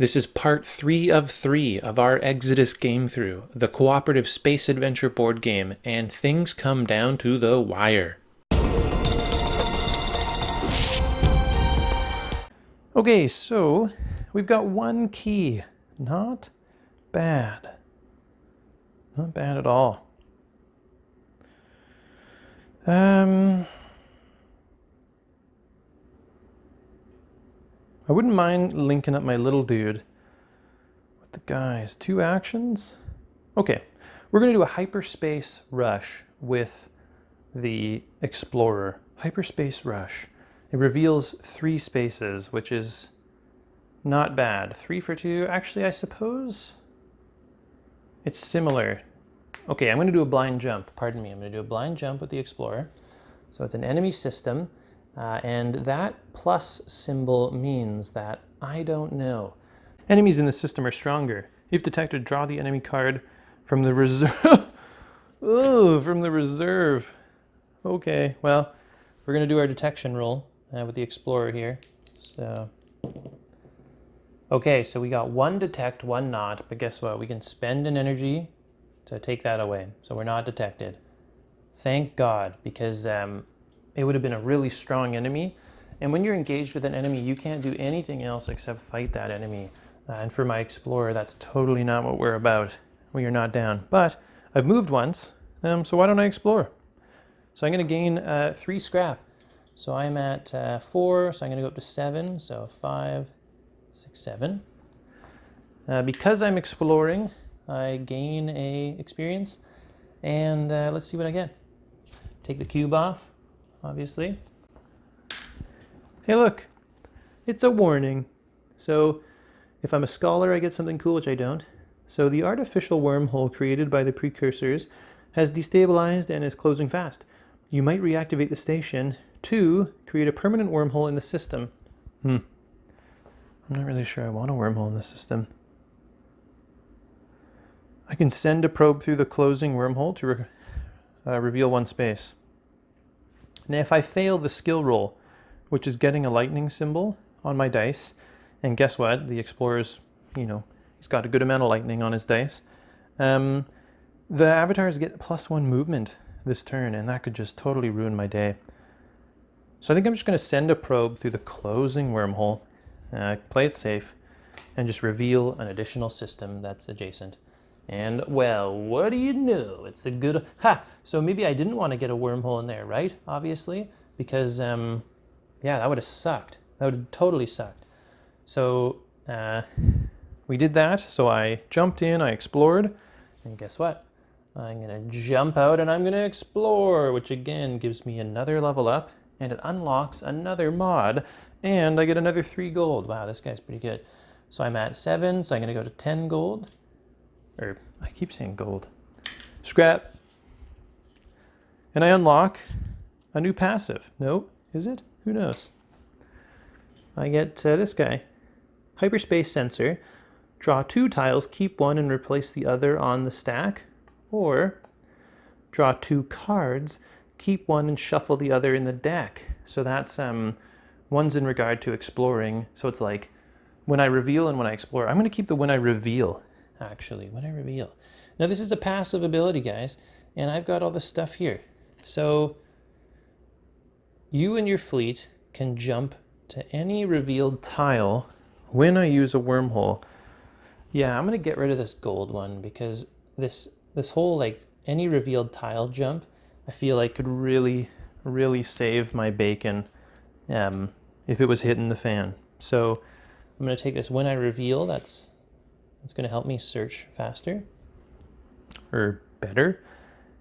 This is part 3 of 3 of our Exodus game through, the cooperative space adventure board game, and things come down to the wire. Okay, so we've got one key. Not bad. Not bad at all. I wouldn't mind linking up my little dude with the guys. 2 actions? Okay, we're going to do a hyperspace rush with the Explorer. Hyperspace rush. It reveals 3 spaces, which is not bad. 3 for 2. Actually, I suppose it's similar. Okay, I'm going to do a blind jump. Pardon me. I'm going to do a blind jump with the Explorer. So it's an enemy system. And that plus symbol means that I don't know. Enemies in the system are stronger. If detected, draw the enemy card from the reserve. Oh, from the reserve. Okay, well, we're going to do our detection roll with the Explorer here. So, okay, so we got 1 detect, 1 not, but guess what? We can spend an energy to take that away. So we're not detected. Thank God, because it would have been a really strong enemy. And when you're engaged with an enemy, you can't do anything else except fight that enemy. And for my Explorer, that's totally not what we're about. We are not down. But I've moved once, so why don't I explore? So I'm going to gain 3 scrap. So I'm at 4, so I'm going to go up to 7. So 5, 6, 7. Because I'm exploring, I gain a experience. And let's see what I get. Take the cube off. Obviously. Hey look, it's a warning. So if I'm a scholar, I get something cool, which I don't. So the artificial wormhole created by the precursors has destabilized and is closing fast. You might reactivate the station to create a permanent wormhole in the system. I'm not really sure I want a wormhole in the system. I can send a probe through the closing wormhole to reveal 1 space. Now, if I fail the skill roll, which is getting a lightning symbol on my dice, and guess what? The Explorer's, he's got a good amount of lightning on his dice. The avatars get +1 movement this turn, and that could just totally ruin my day. So I think I'm just going to send a probe through the closing wormhole, play it safe, and just reveal an additional system that's adjacent. And, well, what do you know? It's a good... Ha! So maybe I didn't want to get a wormhole in there, right? Obviously. Because, yeah, that would have sucked. That would have totally sucked. So, we did that. So I jumped in, I explored. And guess what? I'm going to jump out and I'm going to explore, which again gives me another level up. And it unlocks another mod. And I get another 3 gold. Wow, this guy's pretty good. So I'm at 7, so I'm going to go to 10 gold. Or, I keep saying gold. Scrap. And I unlock a new passive. No, is it? Who knows? I get this guy. Hyperspace sensor. Draw 2 tiles, keep 1 and replace the other on the stack. Or, draw 2 cards, keep 1 and shuffle the other in the deck. So that's, one's in regard to exploring. So it's like, when I reveal and when I explore. I'm going to keep the when I reveal. Actually, when I reveal. Now this is a passive ability, guys, and I've got all this stuff here. So you and your fleet can jump to any revealed tile when I use a wormhole. Yeah, I'm gonna get rid of this gold one because this whole like any revealed tile jump, I feel like could really save my bacon if it was hitting the fan. So I'm gonna take this when I reveal. That's going to help me search faster or better.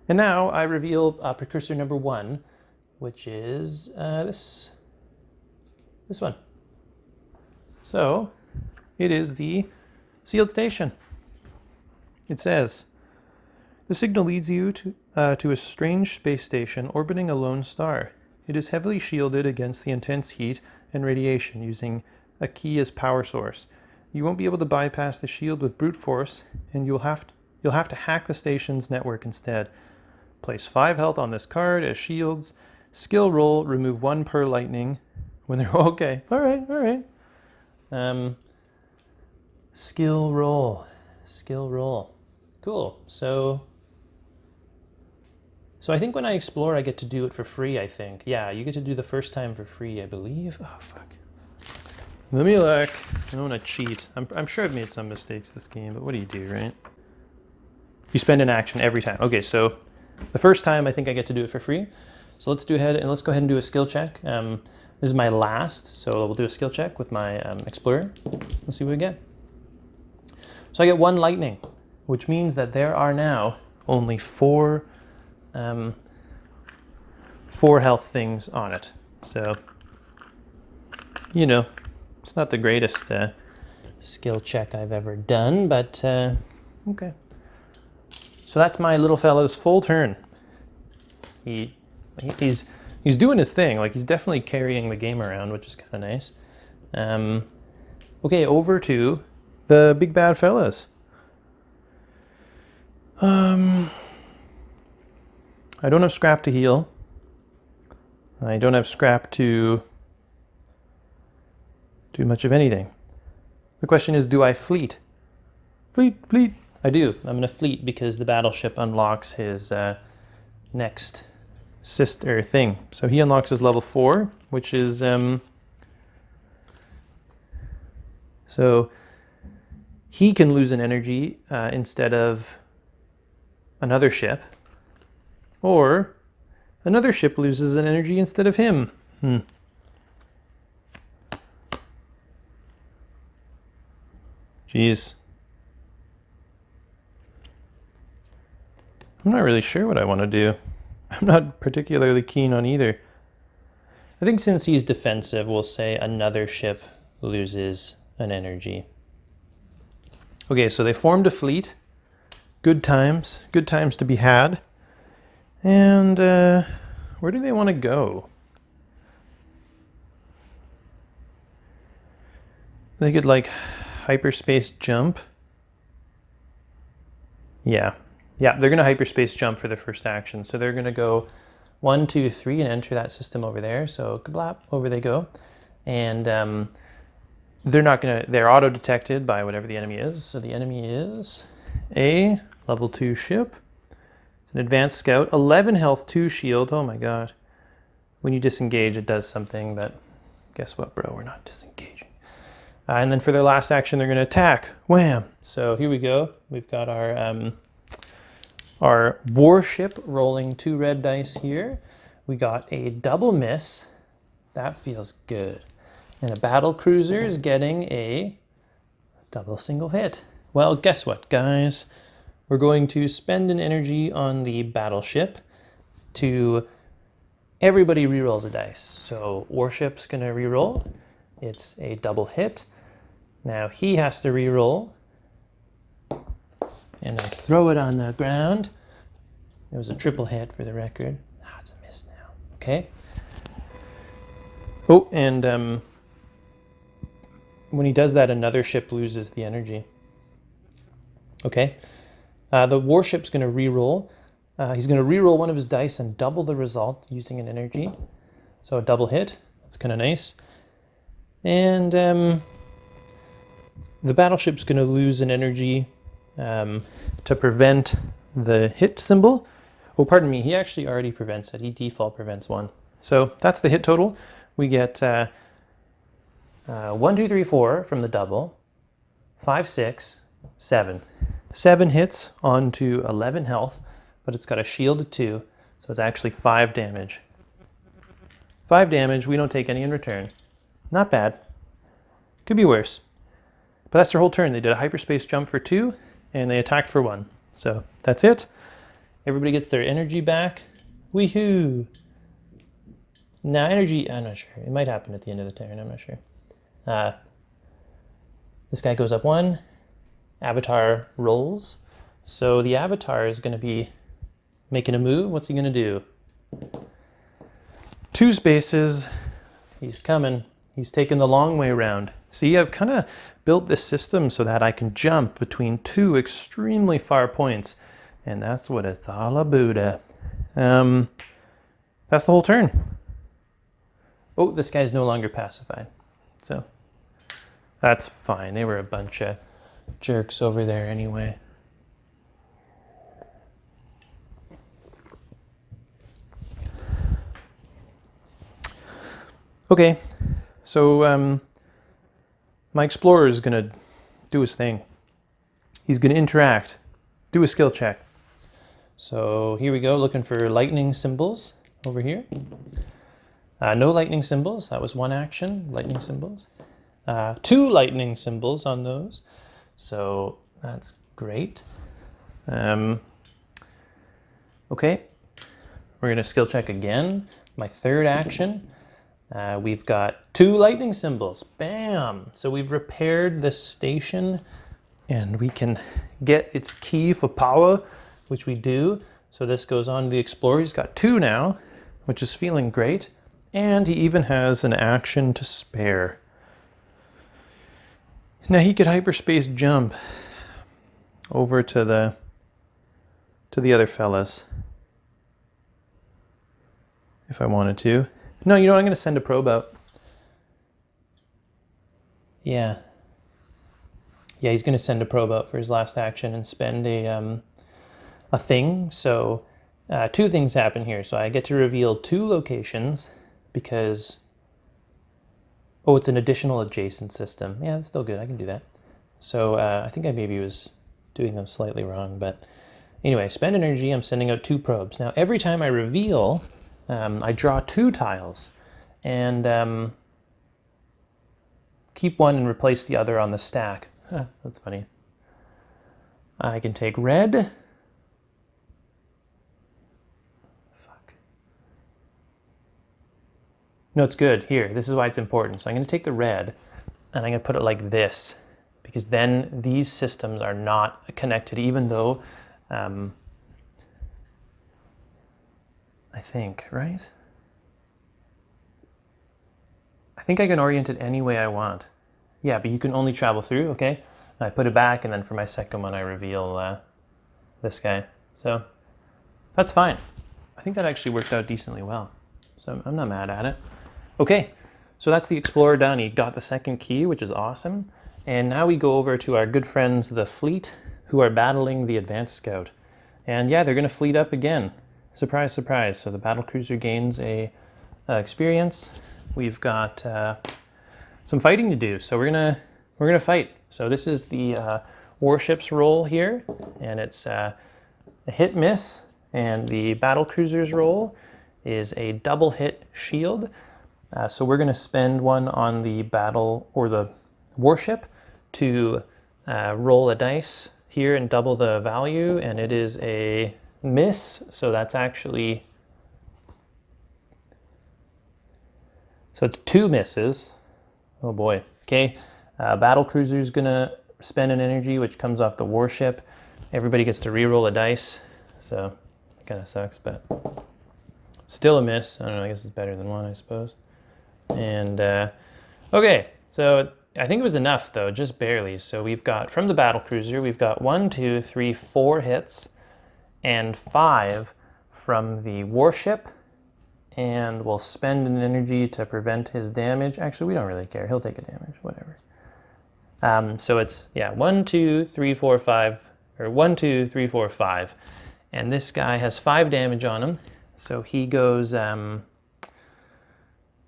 And now I reveal precursor number 1, which is this one. So it is the sealed station. It says, the signal leads you to a strange space station orbiting a lone star. It is heavily shielded against the intense heat and radiation using a key as power source. You won't be able to bypass the shield with brute force, and you'll have to hack the station's network instead. Place 5 health on this card as shields. Skill roll, remove 1 per lightning. When they're okay. All right. Skill roll. Skill roll. Cool. So I think when I explore, I get to do it for free, I think. Yeah, you get to do the first time for free, I believe. Oh, fuck. Let me look. I don't want to cheat. I'm sure I've made some mistakes this game, but what do you do, right? You spend an action every time. Okay, so the first time I think I get to do it for free. So let's go ahead and do a skill check. This is my last, so we'll do a skill check with my Explorer. Let's see what we get. So I get 1 lightning, which means that there are now only 4 health things on it. So, you know, it's not the greatest skill check I've ever done, but okay. So that's my little fella's full turn. He's doing his thing. Like, he's definitely carrying the game around, which is kind of nice. Okay, over to the big bad fellas. I don't have scrap to heal. I don't have scrap to do much of anything. The question is, do I fleet? Fleet. I do. I'm going to fleet because the battleship unlocks his next sister thing. So he unlocks his level 4, which is... so he can lose an energy instead of another ship. Or another ship loses an energy instead of him. Jeez. I'm not really sure what I want to do. I'm not particularly keen on either. I think since he's defensive, we'll say another ship loses an energy. Okay, so they formed a fleet. Good times to be had. And where do they want to go? They could like hyperspace jump. Yeah, they're going to hyperspace jump for the first action. So they're going to go 1, 2, 3 and enter that system over there. So kablap, over they go. And they're auto-detected by whatever the enemy is. So the enemy is a level 2 ship. It's an advanced scout, 11 health, 2 shield. Oh my god. When you disengage, it does something, but guess what, bro? We're not disengaging. And then for their last action, they're going to attack. Wham! So here we go. We've got our warship rolling 2 red dice here. We got a double miss. That feels good. And a battle cruiser is getting a double single hit. Well, guess what, guys? We're going to spend an energy on the battleship to... Everybody rerolls a dice. So warship's going to reroll. It's a double hit. Now he has to reroll. And I throw it on the ground. It was a triple hit for the record. Ah, it's a miss now. Okay. Oh, and when he does that, another ship loses the energy. Okay. The warship's going to reroll. He's going to reroll one of his dice and double the result using an energy. So a double hit. That's kind of nice. And the battleship's going to lose an energy to prevent the hit symbol. Oh, pardon me. He actually already prevents it. He default prevents 1. So that's the hit total. We get 1, 2, 3, 4 from the double. 5, 6, 7. 7 hits onto 11 health, but it's got a shield of 2, so it's actually 5 damage. 5 damage, we don't take any in return. Not bad. Could be worse. But that's their whole turn. They did a hyperspace jump for 2, and they attacked for 1. So that's it. Everybody gets their energy back. Woohoo! Now energy, I'm not sure. It might happen at the end of the turn, I'm not sure. This guy goes up 1. Avatar rolls. So the avatar is going to be making a move. What's he going to do? 2 spaces. He's coming. He's taking the long way around. See, I've kind of built this system so that I can jump between 2 extremely far points. And that's what it's all about. That's the whole turn. Oh, this guy's no longer pacified. So that's fine. They were a bunch of jerks over there anyway. Okay, so my explorer is going to do his thing. He's going to interact, do a skill check. So here we go, looking for lightning symbols over here. No lightning symbols, that was one action, lightning symbols. 2 lightning symbols on those, so that's great. Okay, we're going to skill check again. My third action, we've got 2 lightning symbols, bam! So we've repaired this station and we can get its key for power, which we do. So this goes on to the explorer. He's got 2 now, which is feeling great. And he even has an action to spare. Now he could hyperspace jump over to the other fellas if I wanted to. No, you know what? I'm going to send a probe out. Yeah. Yeah, he's going to send a probe out for his last action and spend a thing. So 2 things happen here. So I get to reveal 2 locations because, oh, it's an additional adjacent system. Yeah, that's still good. I can do that. So I think I maybe was doing them slightly wrong. But anyway, spend energy. I'm sending out 2 probes. Now, every time I reveal, I draw 2 tiles. And keep one and replace the other on the stack. Huh, that's funny. I can take red. Fuck. No, it's good. Here, this is why it's important. So I'm going to take the red and I'm going to put it like this, because then these systems are not connected, even though I think, right? I think I can orient it any way I want. Yeah, but you can only travel through, okay? I put it back, and then for my second one, I reveal this guy. So that's fine. I think that actually worked out decently well. So I'm not mad at it. Okay, so that's the Explorer done. He got the second key, which is awesome. And now we go over to our good friends, the fleet, who are battling the Advanced Scout. And yeah, they're going to fleet up again. Surprise, surprise. So the battlecruiser gains a experience. We've got some fighting to do, so we're gonna fight. So this is the warship's role here, and it's a hit miss, and the battlecruiser's role is a double hit shield. So we're gonna spend one on the battle or the warship to roll a dice here and double the value, and it is a miss. So that's actually, so it's 2 misses. Oh boy. Okay. Battlecruiser's gonna spend an energy which comes off the warship. Everybody gets to re-roll a dice. So it kind of sucks, but still a miss. I don't know, I guess it's better than 1, I suppose. And okay, so I think it was enough though, just barely. So we've got, from the battlecruiser, we've got 1, 2, 3, 4 hits and 5 from the warship. And we'll spend an energy to prevent his damage. Actually, we don't really care. He'll take a damage, whatever. So it's, yeah, 1, 2, 3, 4, 5, or 1, 2, 3, 4, 5. And this guy has 5 damage on him. So he goes,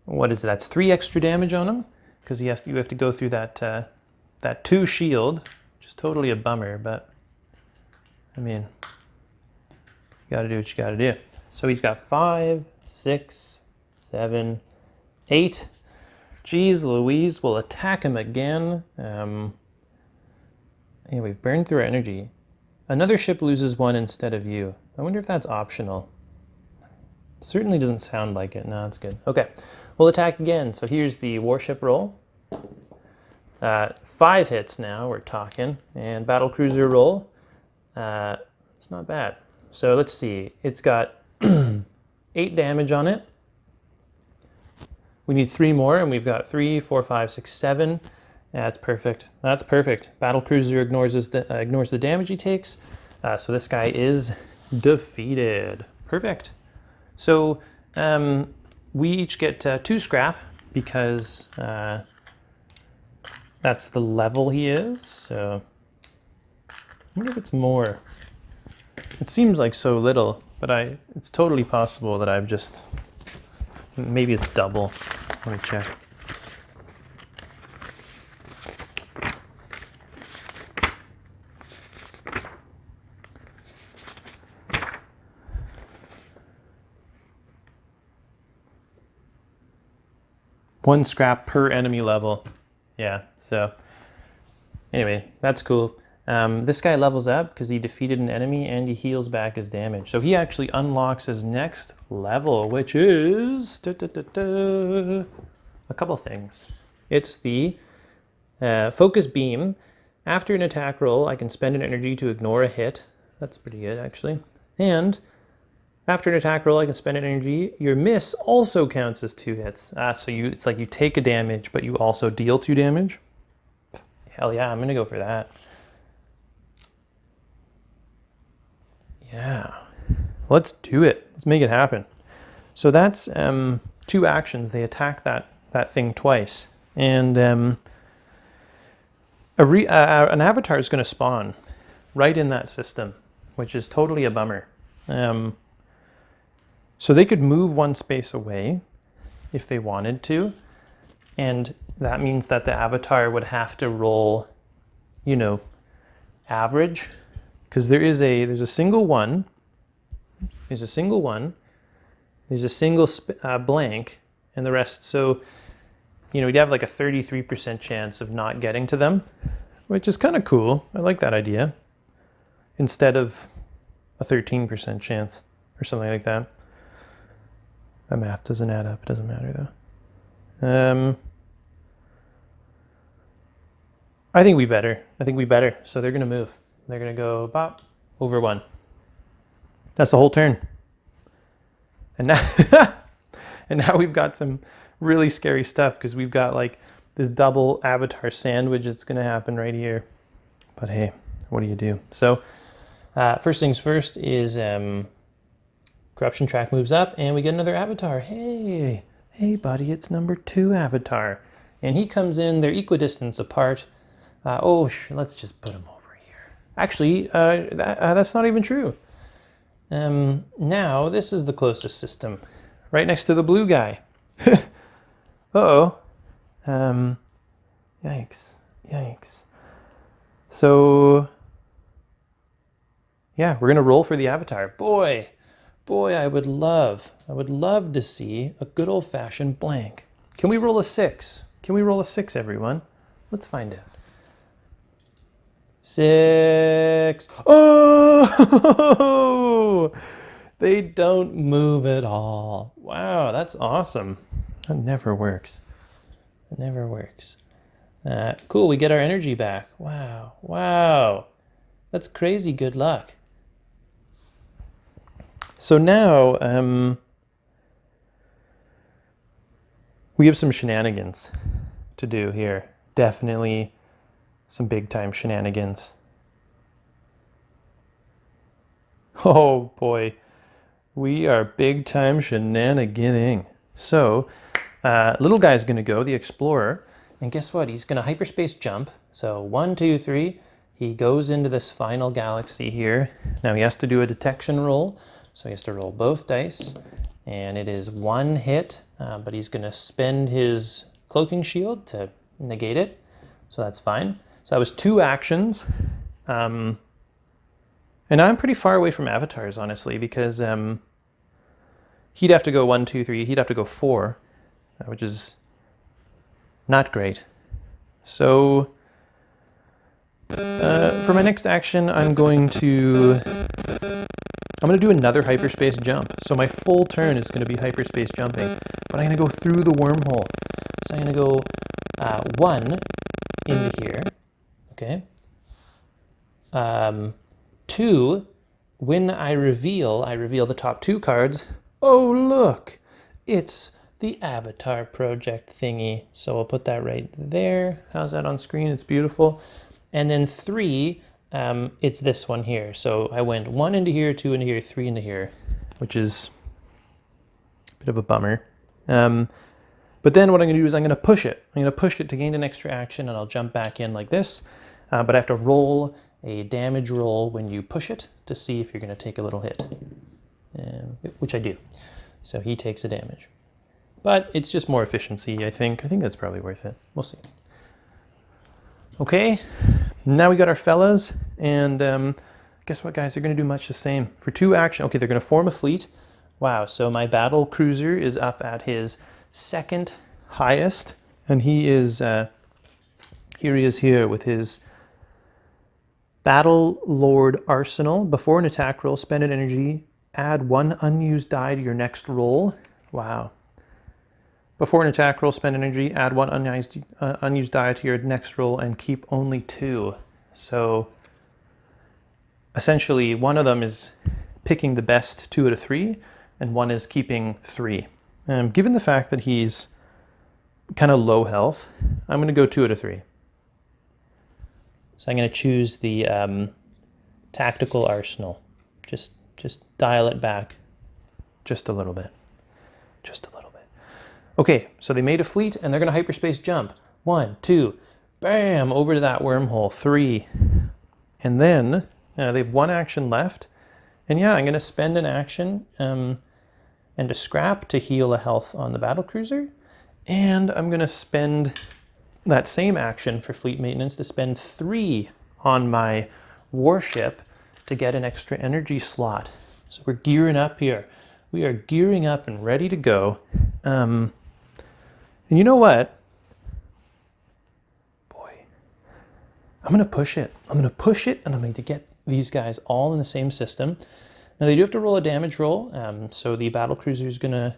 what is it? That's 3 extra damage on him, because you have to go through that 2 shield, which is totally a bummer, but I mean, you gotta do what you gotta do. So he's got 5, 6, 7, 8. Jeez Louise, we'll attack him again. Yeah, we've burned through our energy. Another ship loses 1 instead of you. I wonder if that's optional. Certainly doesn't sound like it. No, that's good. Okay, we'll attack again. So here's the warship roll. 5 hits now, we're talking. And battlecruiser roll. It's not bad. So let's see. It's got 8 damage on it. We need 3 more, and we've got 3, 4, 5, 6, 7. That's perfect. That's perfect. Battlecruiser ignores the damage he takes. So this guy is defeated. Perfect. So we each get 2 scrap because that's the level he is. So wonder if it's more. It seems like so little, but it's totally possible that I've just, maybe it's double. Let me check. One scrap per enemy level. Yeah, so anyway, that's cool. This guy levels up because he defeated an enemy and he heals back his damage. So he actually unlocks his next level, which is a couple things. It's the focus beam. After an attack roll, I can spend an energy to ignore a hit. That's pretty good, actually. And after an attack roll, I can spend an energy. Your miss also counts as 2 hits. So it's like you take a damage, but you also deal 2 damage. Hell yeah, I'm gonna go for that. Yeah, let's do it. Let's make it happen. So that's 2 actions. They attack that thing twice. And an avatar is gonna spawn right in that system, which is totally a bummer. So they could move 1 space away if they wanted to, and that means that the avatar would have to roll, you know, average, because there's a single one, there's a single blank, and the rest. So, you know, you'd have like a 33% chance of not getting to them, which is kind of cool. I like that idea, instead of a 13% chance or something like that. That math doesn't add up. It doesn't matter though. I think we better. So they're gonna move. They're gonna go bop over 1. That's the whole turn. And now we've got some really scary stuff because we've got like this double avatar sandwich that's gonna happen right here. But hey, what do you do? So first things first is corruption track moves up and we get another avatar. Hey buddy, it's number 2 avatar. And he comes in, they're equidistance apart. Let's just put him over here. Actually, that's not even true. Now, this is the closest system, right next to the blue guy. Uh-oh. Yikes. So, yeah, we're gonna roll for the avatar. Boy, I would love to see a good old-fashioned blank. Can we roll a 6? Can we roll a 6, everyone? Let's find out. 6. Oh! They don't move at all. Wow, that's awesome. That never works. Cool, we get our energy back. Wow. That's crazy good luck. So now, we have some shenanigans to do here. Definitely some big time shenanigans. Oh boy, we are big time shenaniganing. So, little guy's gonna go, the explorer, and guess what? He's gonna hyperspace jump. So 1, 2, 3, he goes into this final galaxy here. Now he has to do a detection roll. So he has to roll both dice, and it is 1 hit, but he's gonna spend his cloaking shield to negate it. So that's fine. So that was 2 actions. And I'm pretty far away from avatars, honestly, because he'd have to go 1, 2, 3, he'd have to go 4, which is not great. So for my next action, I'm going to do another hyperspace jump. So my full turn is going to be hyperspace jumping, but I'm going to go through the wormhole. So I'm going to go 1 into here, okay? 2, when I reveal the top 2 cards. Oh, look, it's the Avatar Project thingy. So we'll put that right there. How's that on screen? It's beautiful. And then 3, it's this one here. So I went 1 into here, 2 into here, 3 into here, which is a bit of a bummer. But then what I'm going to do is I'm going to push it. I'm going to push it to gain an extra action, and I'll jump back in like this. But I have to roll a damage roll when you push it to see if you're going to take a little hit, which I do. So he takes a damage. But it's just more efficiency, I think. I think that's probably worth it. We'll see. Okay, now we got our fellas, and guess what, guys? They're going to do much the same. For 2 action, okay, they're going to form a fleet. Wow, so my battle cruiser is up at his 2nd highest, and he is, here he is here with his Battle Lord Arsenal. Before an attack roll, spend an energy, add 1 unused die to your next roll. Wow. Before an attack roll, spend energy, add 1 unused die to your next roll, and keep only 2. So essentially, one of them is picking the best 2 out of 3, and one is keeping 3. Given the fact that he's kind of low health, I'm going to go 2 out of 3. So I'm going to choose the tactical arsenal. Just dial it back just a little bit. Just a little bit. Okay, so they made a fleet, and they're going to hyperspace jump. 1, 2, bam, over to that wormhole. 3. And then they have 1 action left. And yeah, I'm going to spend an action and a scrap to heal a health on the battlecruiser. And I'm going to spend that same action for fleet maintenance to spend 3 on my warship to get an extra energy slot. So we're gearing up here. We are gearing up and ready to go. And you know what? Boy, I'm going to push it. I'm going to push it, and I'm going to get these guys all in the same system. Now, they do have to roll a damage roll, so the battlecruiser is going to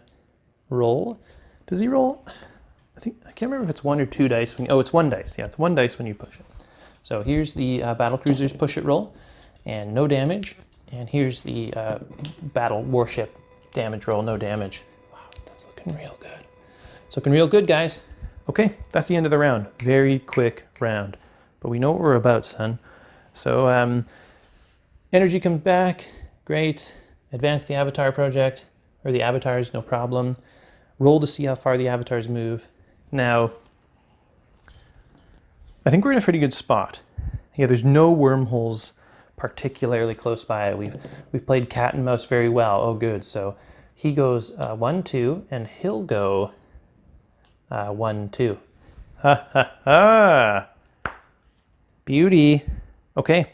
roll. Does he roll? I can't remember if it's 1 or 2 dice. Oh, it's 1 dice. Yeah, it's 1 dice when you push it. So here's the battlecruiser's push it roll, and no damage. And here's the battle warship damage roll, no damage. Wow, that's looking real good. It's looking real good, guys. Okay, that's the end of the round. Very quick round. But we know what we're about, son. So energy comes back. Great. Advance the avatar project, or the avatars, no problem. Roll to see how far the avatars move. Now, I think we're in a pretty good spot. Yeah, there's no wormholes particularly close by. We've played cat and mouse very well. Oh, good. So he goes 1, 2, and he'll go 1, 2. Ha ha ha! Beauty. Okay.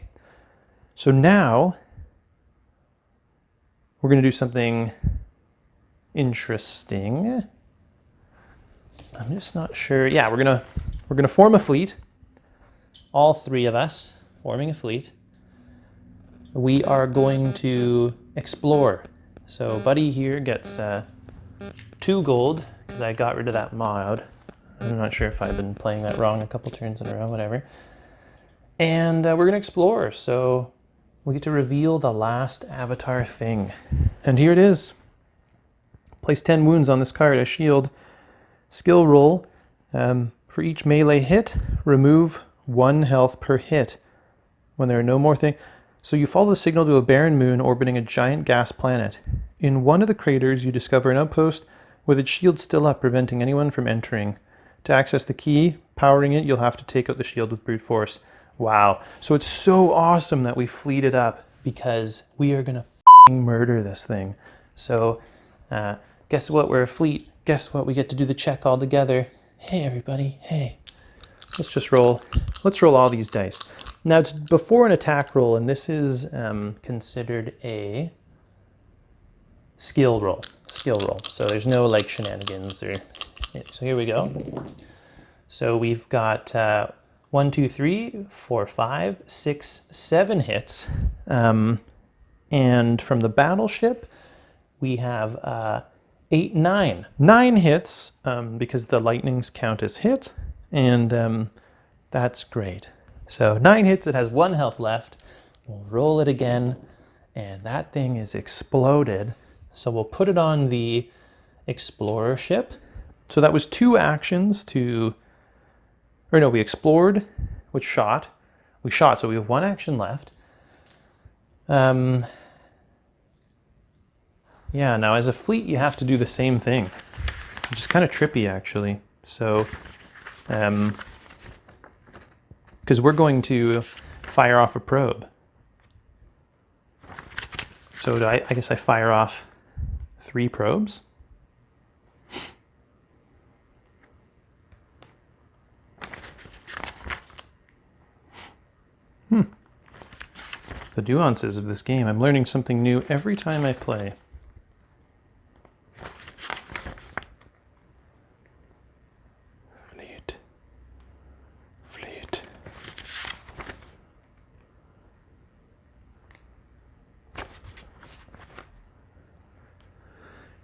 So now we're going to do something interesting. I'm just not sure. Yeah, we're gonna form a fleet. All 3 of us forming a fleet. We are going to explore. So Buddy here gets 2 gold because I got rid of that mod. I'm not sure if I've been playing that wrong a couple turns in a row, whatever. And we're gonna explore. So we get to reveal the last avatar thing. And here it is. Place 10 wounds on this card as shield. Skill roll. For each melee hit, remove 1 health per hit. When there are no more things. So you follow the signal to a barren moon orbiting a giant gas planet. In one of the craters, you discover an outpost with its shield still up, preventing anyone from entering. To access the key, powering it, you'll have to take out the shield with brute force. Wow. So it's so awesome that we fleeted up because we are going to f***ing murder this thing. So guess what? We're a fleet. Guess what? We get to do the check all together. Hey, everybody. Hey. Let's just roll. Let's roll all these dice. Now, it's before an attack roll, and this is considered a skill roll. Skill roll. So there's no like shenanigans or. So here we go. So we've got 1, 2, 3, 4, 5, 6, 7 hits, and from the battleship we have 8, 9. 9 hits because the lightnings count as hit, and that's great. So 9 hits, it has 1 health left. We'll roll it again, and that thing is exploded. So we'll put it on the explorer ship. So that was 2 actions to, or no, we explored, which shot. We shot, so we have 1 action left. Yeah, now as a fleet, you have to do the same thing, which is kind of trippy, actually. So, because we're going to fire off a probe. So I guess I fire off 3 probes. The nuances of this game. I'm learning something new every time I play. Fleet.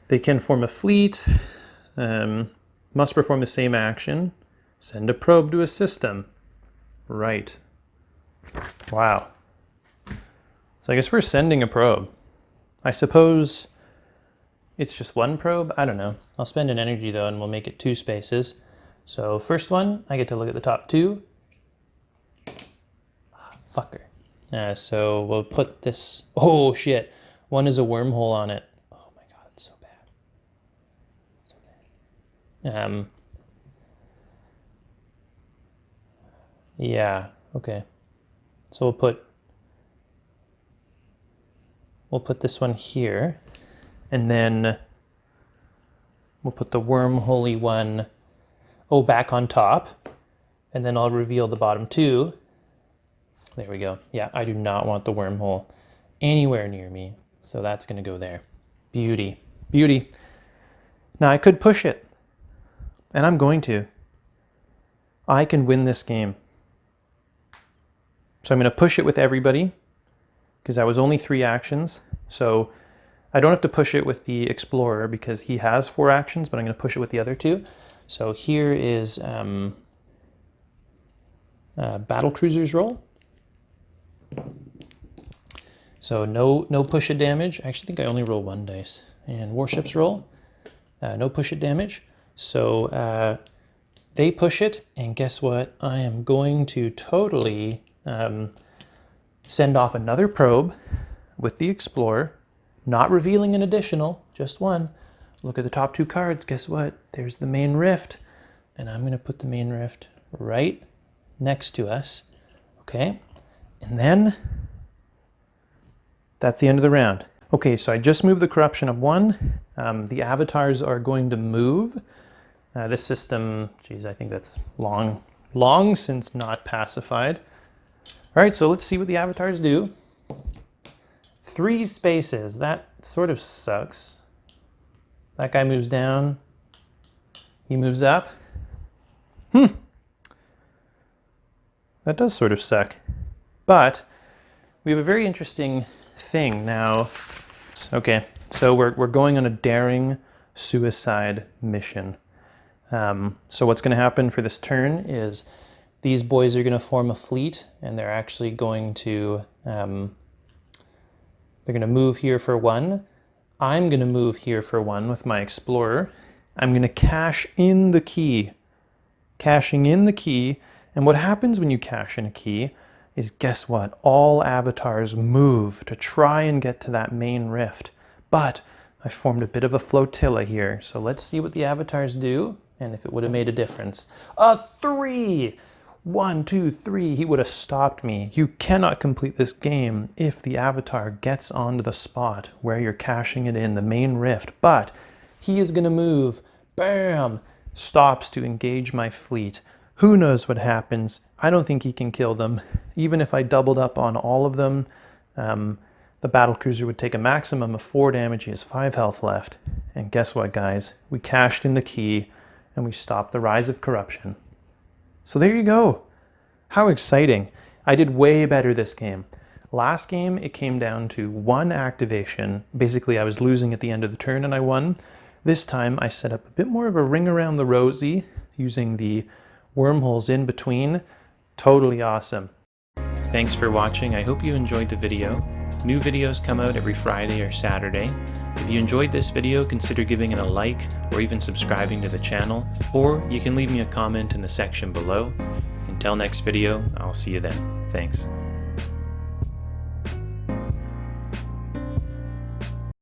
They can form a fleet, must perform the same action, send a probe to a system. Right. Wow. So I guess we're sending a probe. I suppose it's just 1 probe? I don't know. I'll spend an energy though and we'll make it 2 spaces. So first one, I get to look at the top 2. Fucker. So we'll put this, oh shit. 1 is a wormhole on it. Oh my god, it's so bad. Yeah, okay. So we'll put this one here, and then we'll put the wormholey one, back on top, and then I'll reveal the bottom 2. There we go. Yeah, I do not want the wormhole anywhere near me, so that's going to go there. Beauty. Beauty. Now I could push it, and I'm going to. I can win this game. So I'm going to push it with everybody, because that was only 3 actions. So I don't have to push it with the Explorer because he has 4 actions, but I'm going to push it with the other 2. So here is Battlecruiser's roll. So no push it damage. I actually think I only roll 1 dice. And Warship's roll, no push it damage. So they push it, and guess what? I am going to totally send off another probe with the Explorer, not revealing an additional, just 1. Look at the top 2 cards. Guess what? There's the main rift, and I'm going to put the main rift right next to us. Okay, and then that's the end of the round. Okay, so I just moved the corruption up 1. The avatars are going to move. This system, geez, I think that's long since not pacified. All right, so let's see what the avatars do. 3 spaces, that sort of sucks. That guy moves down, he moves up. That does sort of suck. But we have a very interesting thing now. Okay, so we're going on a daring suicide mission. So what's going to happen for this turn is these boys are going to form a fleet, and they're actually going to move here for 1. I'm going to move here for 1 with my Explorer. I'm going to cash in the key. Cashing in the key, and what happens when you cash in a key is, guess what? All avatars move to try and get to that main rift. But I formed a bit of a flotilla here, so let's see what the avatars do, and if it would have made a difference. A 3! 1, 2, 3, he would have stopped me. You cannot complete this game if the avatar gets onto the spot where you're cashing it in, the main rift. But he is going to move, bam, stops to engage my fleet. Who knows what happens? I don't think he can kill them. Even if I doubled up on all of them, the battlecruiser would take a maximum of 4 damage. He has 5 health left. And guess what, guys? We cashed in the key, and we stopped the Rise of Corruption. So there you go. How exciting. I did way better this game. Last game, it came down to 1 activation. Basically, I was losing at the end of the turn and I won. This time, I set up a bit more of a ring around the rosy using the wormholes in between. Totally awesome. Thanks for watching. I hope you enjoyed the video. New videos come out every Friday or Saturday. If you enjoyed this video, consider giving it a like or even subscribing to the channel, or you can leave me a comment in the section below. Until next video, I'll see you then. Thanks.